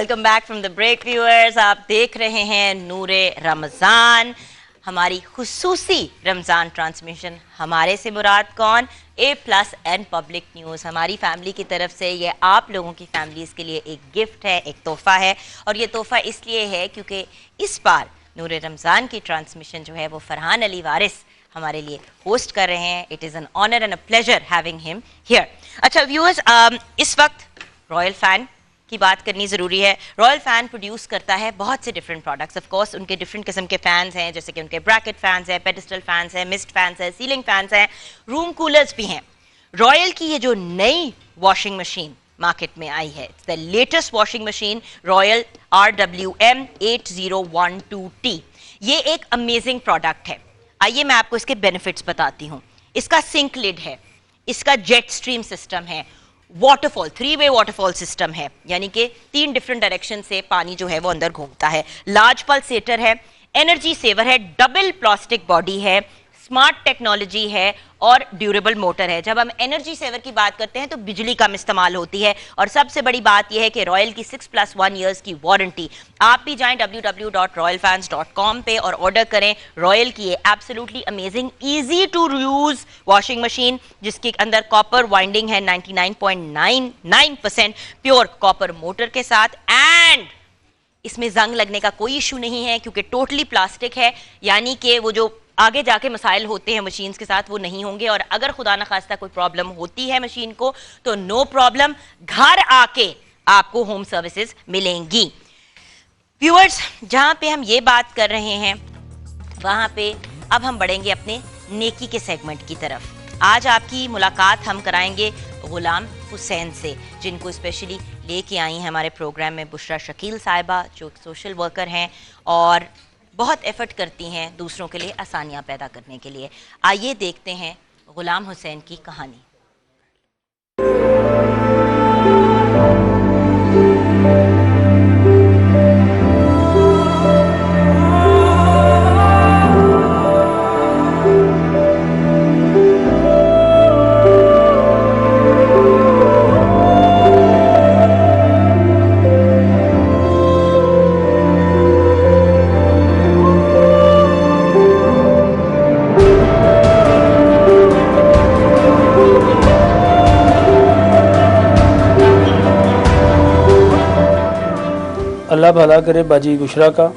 Welcome back from the break viewers. आप देख रहे हैं नूरे रमज़ान, हमारी खुसूसी रमज़ान ट्रांसमिशन। हमारे से मुराद कौन? A+N public news. हमारी फैमिली की तरफ से ये आप लोगों की फैमिलीज़ के लिए एक गिफ्ट है, एक तोहफ़ा है। और ये तोहफ़ा इसलिए है क्योंकि इस बार नूरे रमज़ान की ट्रांसमिशन जो है वो फरहान अली वारिस हमारे लिए होस्ट कर रहे हैं। It is an honour and a pleasure having him here. अच्छा व्यूअर्स, इस वक्त रॉयल फैन की बात करनी ज़रूरी है। रॉयल फ़ैन प्रोड्यूस करता है बहुत से डिफरेंट प्रोडक्ट्स। ऑफ कोर्स उनके डिफरेंट किस्म के फ़ैन्स हैं, जैसे कि उनके ब्रैकेट फ़ैन्स हैं, पेडिस्टल फ़ैन्स हैं, मिस्ट फ़ैन्स हैं, सीलिंग फ़ैन्स हैं, रूम कूलर्स भी हैं। रॉयल की ये जो नई वॉशिंग मशीन मार्केट में आई है, the latest washing machine royal RWM 8012T, ये एक अमेजिंग प्रोडक्ट है। आइए मैं आपको इसके बेनिफिट्स बताती हूँ। इसका सिंक लिड है, इसका जेट स्ट्रीम सिस्टम है, वाटरफॉल 3-वे वाटरफॉल सिस्टम है, यानी कि 3 डिफरेंट डायरेक्शन से पानी जो है वो अंदर घूमता है, लार्ज पल्सेटर है, एनर्जी सेवर है, डबल प्लास्टिक बॉडी है, स्मार्ट टेक्नोलॉजी है और ड्यूरेबल मोटर है। जब हम एनर्जी सेवर की बात करते हैं तो बिजली कम इस्तेमाल होती है। और सबसे बड़ी बात यह है कि रॉयल की 6+1 ईयर्स की वारंटी। आप भी जाएं www.royalfans.com पे और ऑर्डर करें रॉयल की ये absolutely amazing easy to use washing machine, जिसके अंदर कॉपर वाइंडिंग है 99.99% प्योर कॉपर मोटर के साथ। एंड इसमें जंग लगने का कोई इशू नहीं है क्योंकि टोटली प्लास्टिक है, यानी कि वो जो आगे जाके मसाइल होते हैं मशीन्स के साथ वो नहीं होंगे। और अगर खुदा न खास्ता कोई प्रॉब्लम होती है मशीन को तो नो प्रॉब्लम, घर आके आपको होम सर्विसेज मिलेंगी। व्यूअर्स, जहां पे हम ये बात कर रहे हैं वहां पे अब हम बढ़ेंगे अपने नेकी के सेगमेंट की तरफ। आज आपकी मुलाकात हम कराएंगे गुलाम हुसैन से, जिनको स्पेशली लेके आई हैं हमारे प्रोग्राम में बुशरा शकील साहिबा, जो सोशल वर्कर हैं और बहुत एफर्ट करती हैं दूसरों के लिए आसानियां पैदा करने के लिए। आइए देखते हैं गुलाम हुसैन की कहानी। अल्लाह भला करे बाजी बुशरा का,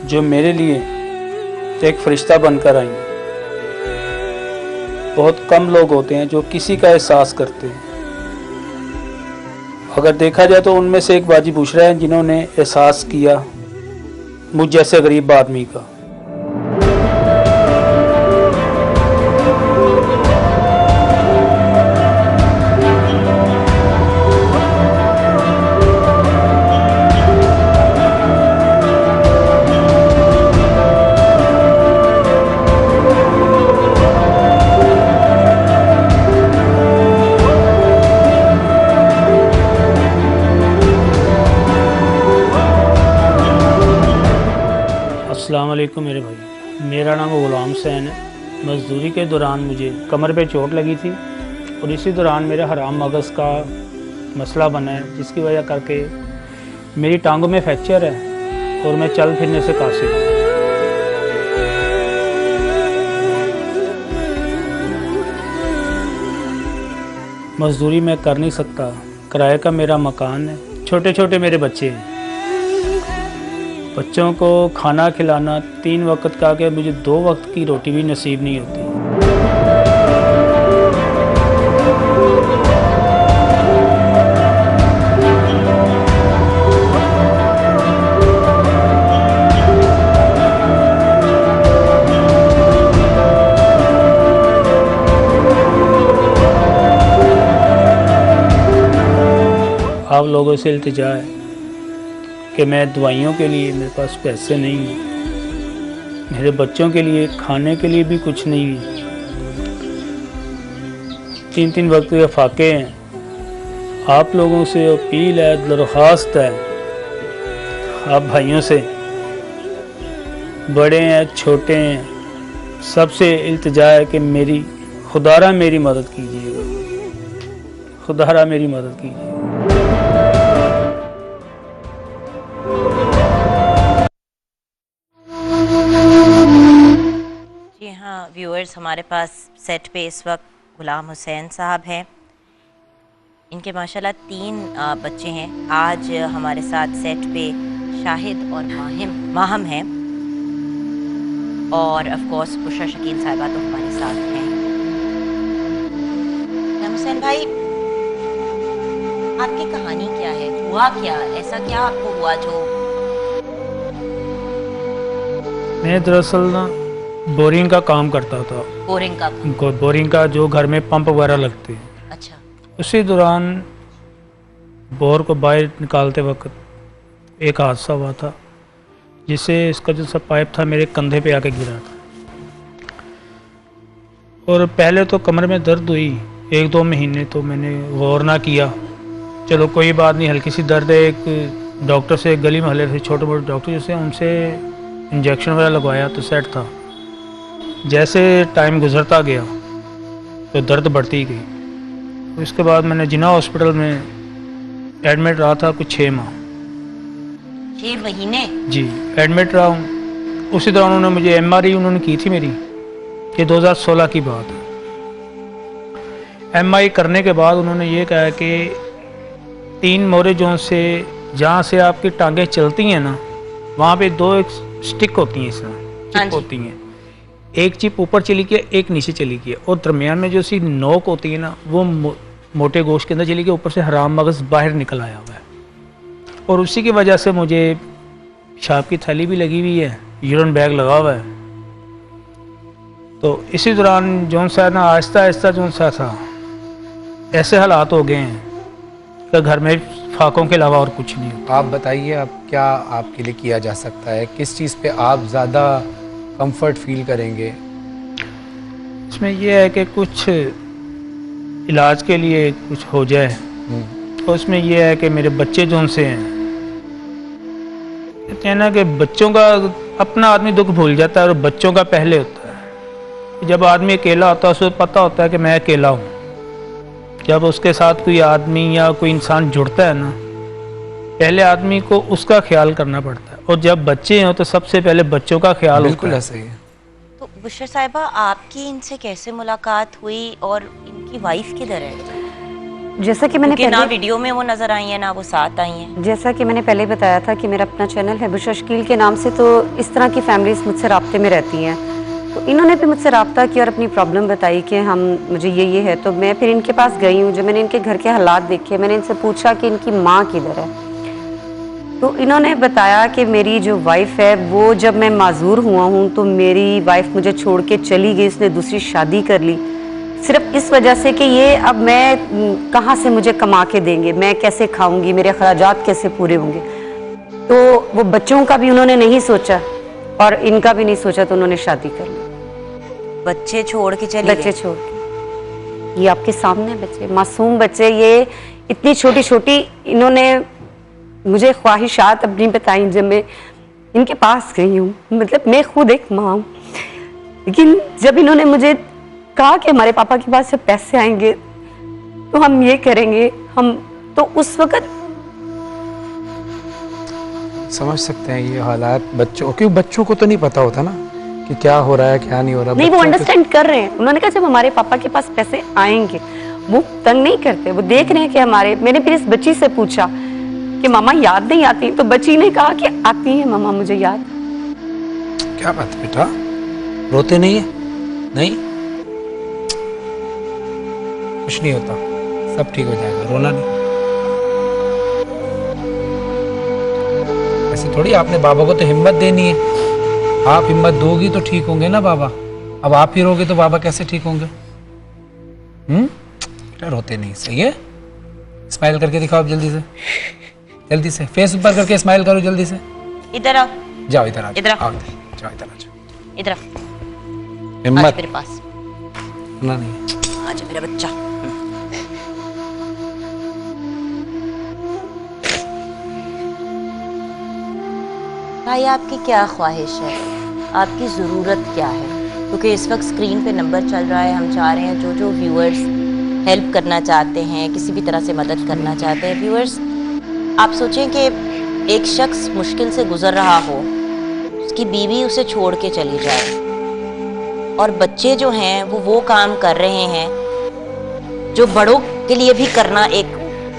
जो मेरे लिए एक फरिश्ता बनकर आई। बहुत कम लोग होते हैं जो किसी का एहसास करते हैं। अगर देखा जाए तो उनमें से एक बाजी बुशरा है जिन्होंने एहसास किया मुझ जैसे गरीब आदमी का। अस्सलाम वालेकुम मेरे भाई, मेरा नाम गुलाम हुसैन है। मज़दूरी के दौरान मुझे कमर पे चोट लगी थी और इसी दौरान मेरे हराम मगज़ का मसला बना है, जिसकी वजह करके मेरी टांगों में फ्रैक्चर है और मैं चल फिरने से कासिर हूँ। मज़दूरी मैं कर नहीं सकता, किराए का मेरा मकान है, छोटे छोटे मेरे बच्चे हैं। बच्चों को खाना खिलाना 3 वक्त का, कि मुझे 2 वक्त की रोटी भी नसीब नहीं होती। आप लोगों से इल्तिजा है कि मैं दवाइयों के लिए, मेरे पास पैसे नहीं हैं, मेरे बच्चों के लिए खाने के लिए भी कुछ नहीं है, 3-3 वक्त के फाके हैं। आप लोगों से अपील है, दरख्वास्त है, आप भाइयों से, बड़े हैं छोटे हैं, सबसे इल्तिजा है कि मेरी खुदारा मेरी मदद कीजिएगा, खुदारा मेरी मदद कीजिए। व्यूअर्स, हमारे पास सेट पे इस वक्त गुलाम हुसैन साहब हैं। इनके माशाल्लाह 3 बच्चे हैं। आज हमारे साथ सेट पे शाहिद और माहम हैं और ऑफ कोर्स बुशरा शकील साहिबा तो हमारे साथ हैं। हुसैन भाई, आपकी कहानी क्या है? हुआ क्या, ऐसा क्या आपको हुआ जो? मैं दरअसल ना बोरिंग का काम करता था। बोरिंग का जो घर में पंप वगैरह लगते हैं। अच्छा। उसी दौरान बोर को बाहर निकालते वक्त एक हादसा हुआ था जिससे इसका जो सा पाइप था मेरे कंधे पे आके गिरा था। और पहले तो कमर में दर्द हुई 1-2 महीने, तो मैंने गौर ना किया, चलो कोई बात नहीं, हल्की सी दर्द है। एक डॉक्टर से, गली मोहल्ले से छोटे मोटे डॉक्टर जैसे, उनसे इंजेक्शन वगैरह लगवाया तो सेट था। जैसे टाइम गुजरता गया तो दर्द बढ़ती गई। तो इसके बाद मैंने जिना हॉस्पिटल में एडमिट रहा था कुछ 6 माह। 6 महीने? जी, एडमिट रहा हूँ। उसी दौरान उन्होंने मुझे MRI उन्होंने की थी मेरी, ये 2016 की बात है। MRI करने के बाद उन्होंने ये कहा कि 3 मोरे जोन से जहाँ से आपकी टांगें चलती हैं ना, वहाँ पे 2 एक स्टिक होती हैं, इसमें चिप होती हैं। एक चिप ऊपर चली गई, एक नीचे चली गई, और दरमियान में जो सी नोक होती है ना, वो मोटे गोश्त के अंदर चली गई, ऊपर से हराम मगज़ बाहर निकल आया हुआ है। और उसी की वजह से मुझे पेशाब की थैली भी लगी हुई है, यूरिन बैग लगा हुआ है। तो इसी दौरान जौन सा ना आहिस्ता आहिस्ता जौन सा था, ऐसे हालात हो गए हैं कि घर में फाकों के अलावा और कुछ नहीं होता। आप बताइए, अब क्या आपके लिए किया जा सकता है? किस चीज़ पे आप ज़्यादा कंफर्ट फील करेंगे? इसमें यह है कि कुछ इलाज के लिए कुछ हो जाए। तो इसमें यह है कि मेरे बच्चे जो उनसे हैं, कहते हैं ना कि बच्चों का अपना आदमी दुख भूल जाता है और बच्चों का पहले होता है। जब आदमी अकेला होता है उसे पता होता है कि मैं अकेला हूँ। जब उसके साथ कोई आदमी या कोई इंसान जुड़ता है ना, पहले आदमी को उसका ख्याल करना पड़ता है, और जब बच्चे हों तो सबसे पहले बच्चों का ख्याल होता है। बिल्कुल ऐसा ही है। तो बुशरा साहिबा, आपकी इनसे कैसे मुलाकात हुई और इनकी वाइफ किधर है? जैसा कि मैंने ना वीडियो में वो नजर आई है ना वो साथ आई हैं। जैसा कि मैंने पहले बताया था कि मेरा अपना चैनल है बुशरा शकील के नाम से, तो इस तरह की फैमिलीज मुझसे राब्ते में रहती हैं। तो इन्होंने भी मुझसे रब्ता किया और अपनी प्रॉब्लम बताई कि मुझे ये है। तो मैं फिर इनके पास गई हूँ। जब मैंने इनके घर के हालात देखे, मैंने इनसे पूछा कि इनकी माँ किधर है। तो इन्होंने बताया कि मेरी जो वाइफ है वो, जब मैं माजूर हुआ हूँ तो मेरी वाइफ मुझे छोड़ के चली गई, उसने दूसरी शादी कर ली, सिर्फ इस वजह से कि ये अब मैं कहाँ से मुझे कमा के देंगे, मैं कैसे खाऊंगी, मेरे खर्चात कैसे पूरे होंगे। तो वो बच्चों का भी उन्होंने नहीं सोचा और इनका भी नहीं सोचा, तो उन्होंने शादी कर ली। बच्चे छोड़ के चले? बच्चे छोड़ के, ये आपके सामने बच्चे, मासूम बच्चे, ये इतनी छोटी छोटी। इन्होंने मुझे ख्वाहिशात अपनी बताई जब मैं इनके पास गई हूँ। मतलब मैं खुद एक माँ हूँ, लेकिन जब इन्होंने मुझे कहा कि हमारे पापा के पास जब पैसे आएंगे तो हम ये करेंगे, हम तो उस वक्त समझ सकते हैं ये हालात बच्चों, क्योंकि बच्चों को तो नहीं पता होता ना कि क्या हो रहा है क्या नहीं हो रहा। नहीं, वो अंडरस्टैंड कर रहे हैं। उन्होंने कहा जब हमारे पापा के पास पैसे आएंगे, वो तंग नहीं करते, वो देख रहे हैं कि हमारे। मैंने फिर इस बच्ची से पूछा कि मामा याद नहीं आती? तो बच्ची ने कहा कि आती है मामा, मुझे याद। क्या बात है बेटा, रोते नहीं है? नहीं, कुछ नहीं होता, सब ठीक हो जाएगा, रोना नहीं। ऐसे थोड़ी, आपने बाबा को तो हिम्मत देनी है। आप हिम्मत दोगी तो ठीक होंगे ना बाबा। अब आप ही रोगे तो बाबा कैसे ठीक होंगे? रोते नहीं, सही है। स्माइल करके दिखाओ जल्दी से, जल्दी से फेस ऊपर करके स्माइल करो जल्दी से। इधर आओ, जाओ इधर आओ, इधर आओ, जाओ इधर आ जाओ, इधर हिम्मत मेरे पास ना नहीं। आज मेरा बच्चा। भाई, आपकी क्या ख्वाहिश है, आपकी ज़रूरत क्या है? क्योंकि इस वक्त स्क्रीन पे नंबर चल रहा है, हम चाह रहे हैं जो व्यूअर्स हेल्प करना चाहते हैं, किसी भी तरह से मदद करना चाहते हैं। व्यूअर्स, आप सोचें कि एक शख्स मुश्किल से गुजर रहा हो, उसकी बीवी उसे छोड़ के चली जाए और बच्चे जो हैं वो काम कर रहे हैं जो बड़ों के लिए भी करना एक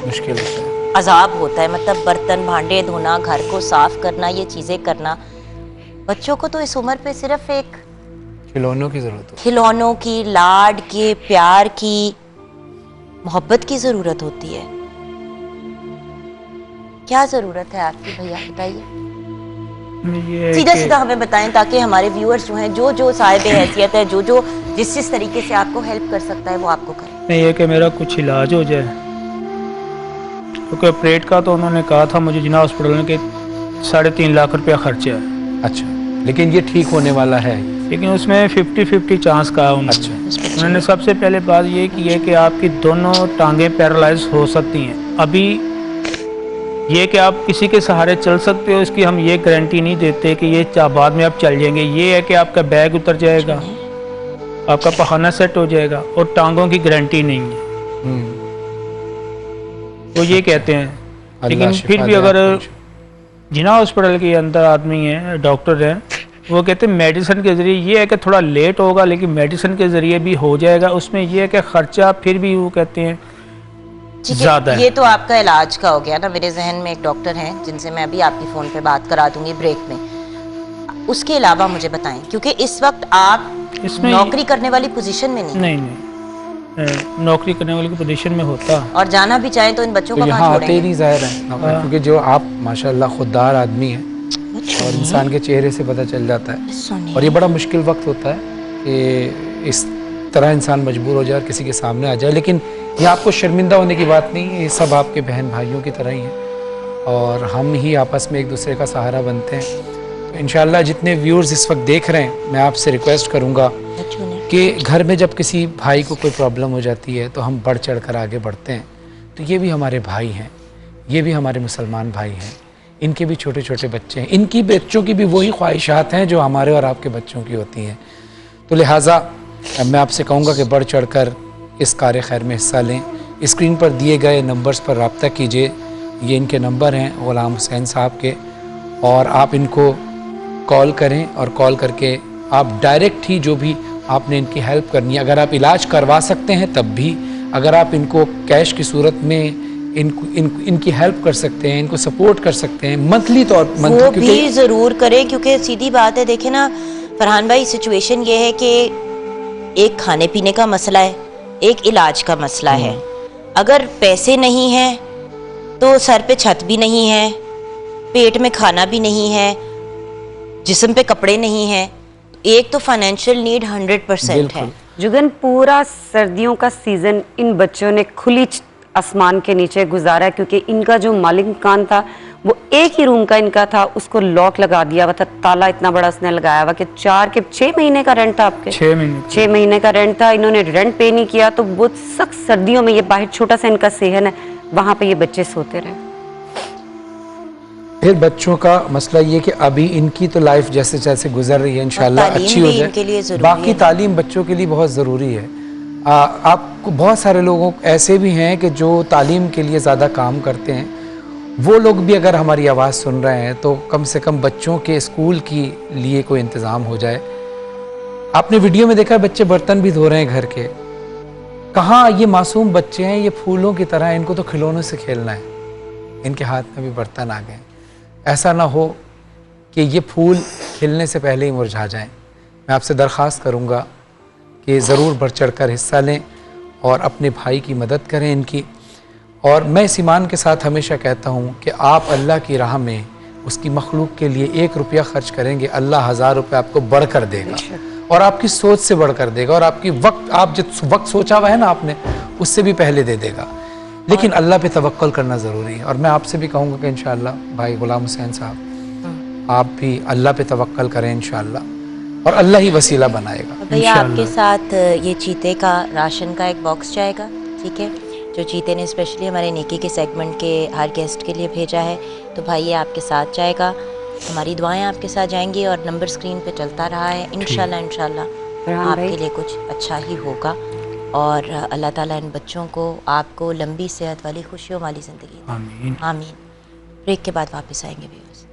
मुश्किल होता है, अजाब होता है। मतलब बर्तन भांडे धोना, घर को साफ करना, ये चीजें करना, बच्चों को तो इस उम्र पे सिर्फ एक खिलौनों की जरूरत होती खिलौनों की, लाड के, प्यार की, मोहब्बत की जरूरत होती है। क्या जरूरत है आपकी भैया, बताइए ये सीधा कि- सीधा हमें बताएं ताकि हमारे व्यूअर्स जो हैं, जो साहिब हैसियत है, जो जिस तरीके से आपको हेल्प कर सकता है वो आपको करे। नहीं, ये कि मेरा कुछ इलाज हो जाए, क्योंकि ऑपरेट का तो उन्होंने कहा था मुझे जिना हॉस्पिटल में कि 3.5 लाख रुपया खर्चा है, है। अच्छा, लेकिन ये ठीक होने वाला है? लेकिन उसमें 50-50 चांस का है अच्छा, उन्होंने सबसे पहले बात ये की है कि आपकी दोनों टांगें पैरालाइज हो सकती हैं। अभी ये कि आप किसी के सहारे चल सकते हो, इसकी हम ये गारंटी नहीं देते कि ये बाद में आप चल जाएंगे। ये है कि आपका बैग उतर जाएगा, आपका पखाना सेट हो जाएगा, और टांगों की गारंटी नहीं है, वो ये कहते हैं। लेकिन फिर भी अगर जिना हॉस्पिटल के अंदर आदमी है, डॉक्टर हैं, वो कहते हैं मेडिसिन के ज़रिए ये है कि थोड़ा लेट होगा लेकिन मेडिसिन के ज़रिए भी हो जाएगा। उसमें ये है कि ख़र्चा फिर भी वो कहते हैं ज़्यादा है। ये तो आपका इलाज का हो गया ना। मेरे जहन में एक डॉक्टर हैं जिनसे मैं अभी आपकी फ़ोन पे बात करा दूंगी ब्रेक में। उसके अलावा मुझे बताएं, क्योंकि इस वक्त आप इसमें नौकरी करने वाली पोजीशन में नहीं, नौकरी करने वाले की पोजीशन में होता, और जाना भी चाहें तो इन बच्चों तो को यहाँ कहाँ आते ही छोड़ेंगे? नहीं ज़ाहिर है, क्योंकि जो आप माशाल्लाह खुददार आदमी हैं और इंसान के चेहरे से पता चल जाता है। सुनिए। और ये बड़ा मुश्किल वक्त होता है कि इस तरह इंसान मजबूर हो जाए और किसी के सामने आ जाए, लेकिन ये आपको शर्मिंदा होने की बात नहीं है, ये सब आपके बहन भाइयों की तरह ही हैं और हम ही आपस में एक दूसरे का सहारा बनते हैं। तो इंशाल्लाह जितने व्यूअर्स इस वक्त देख रहे हैं, मैं आपसे रिक्वेस्ट करूँगा कि घर में जब किसी भाई को कोई प्रॉब्लम हो जाती है तो हम बढ़ चढ़ कर आगे बढ़ते हैं। तो ये भी हमारे भाई हैं, ये भी हमारे मुसलमान भाई हैं, इनके भी छोटे छोटे बच्चे हैं, इनकी बच्चों की भी वही ख्वाहिशात हैं जो हमारे और आपके बच्चों की होती हैं। तो लिहाजा मैं आपसे कहूँगा कि बढ़ चढ़ कर इस कार्य खैर में हिस्सा लें। स्क्रीन पर दिए गए नंबर्स पर रब्ता कीजिए, ये इनके नंबर हैं ग़ुलाम हुसैन साहब के, और आप इनको कॉल करें और कॉल करके आप डायरेक्ट ही जो भी आपने इनकी हेल्प करनी है, अगर आप इलाज करवा सकते हैं तब भी, अगर आप इनको कैश की सूरत में इनकी हेल्प कर सकते हैं, इनको सपोर्ट कर सकते हैं मंथली तौर पर, वो भी ज़रूर करें। क्योंकि सीधी बात है, देखें ना फरहान भाई, सिचुएशन ये है कि एक खाने पीने का मसला है, एक इलाज का मसला है। अगर पैसे नहीं हैं तो सर पे छत भी नहीं है, पेट में खाना भी नहीं है, जिस्म पे कपड़े नहीं हैं। एक तो फाइनेंशियल नीड 100% है। जुगन, पूरा सर्दियों का सीजन इन बच्चों ने खुली आसमान के नीचे गुजारा, क्योंकि इनका जो मालिक मकान था वो एक ही रूम का इनका था, उसको लॉक लगा दिया हुआ था, ताला इतना बड़ा उसने लगाया हुआ कि 6 महीने का रेंट था आपके, 6 महीने का रेंट था। इन्होंने रेंट पे नहीं किया, तो बहुत सख्त सर्दियों में ये बाहर छोटा सा इनका सेहन है, वहां पे ये बच्चे सोते रहे। फिर बच्चों का मसला ये कि अभी इनकी तो लाइफ जैसे जैसे गुजर रही है इंशाल्लाह अच्छी हो जाए, बाकी तालीम बच्चों के लिए बहुत ज़रूरी है। आपको बहुत सारे लोगों ऐसे भी हैं कि जो तालीम के लिए ज़्यादा काम करते हैं, वो लोग भी अगर हमारी आवाज़ सुन रहे हैं तो कम से कम बच्चों के स्कूल के लिए कोई इंतज़ाम हो जाए। आपने वीडियो में देखा है बच्चे बर्तन भी धो रहे हैं घर के। कहाँ ये मासूम बच्चे हैं, ये फूलों की तरह, इनको तो खिलौनों से खेलना है, इनके हाथ में भी बर्तन आ गए। ऐसा ना हो कि ये फूल खिलने से पहले ही मुरझा जाएं। मैं आपसे दरख्वास्त करूँगा कि ज़रूर बढ़ चढ़ कर हिस्सा लें और अपने भाई की मदद करें इनकी। और मैं इस ईमान के साथ हमेशा कहता हूँ कि आप अल्लाह की राह में उसकी मखलूक के लिए 1 रुपया खर्च करेंगे, अल्लाह 1000 रुपये आपको बढ़ कर देगा और आपकी सोच से बढ़ कर देगा, और आपकी आप जिस वक्त सोचा हुआ है ना आपने, उससे भी पहले दे देगा। लेकिन अल्लाह पे तवक्कुल करना ज़रूरी है। और मैं आपसे भी कहूँगा कि इंशाअल्लाह भाई ग़ुलाम हुसैन साहब, आप भी अल्लाह पे तवक्कुल करें इंशाअल्लाह, और अल्लाह ही वसीला बनाएगा। भैया आपके साथ ये चीते का राशन का एक बॉक्स जाएगा, ठीक है, जो चीते ने स्पेशली हमारे नेकी के सेगमेंट के हर गेस्ट के लिए भेजा है। तो भाई ये आपके साथ जाएगा, हमारी दुआएं आपके साथ जाएंगी, और नंबर स्क्रीन पे चलता रहा है। इंशाल्लाह आपके लिए कुछ अच्छा ही होगा, और अल्लाह ताला इन बच्चों को, आपको लंबी सेहत वाली, खुशियों वाली ज़िंदगी। आमीन। आमीन। ब्रेक के बाद वापस आएंगे व्यूअर्स।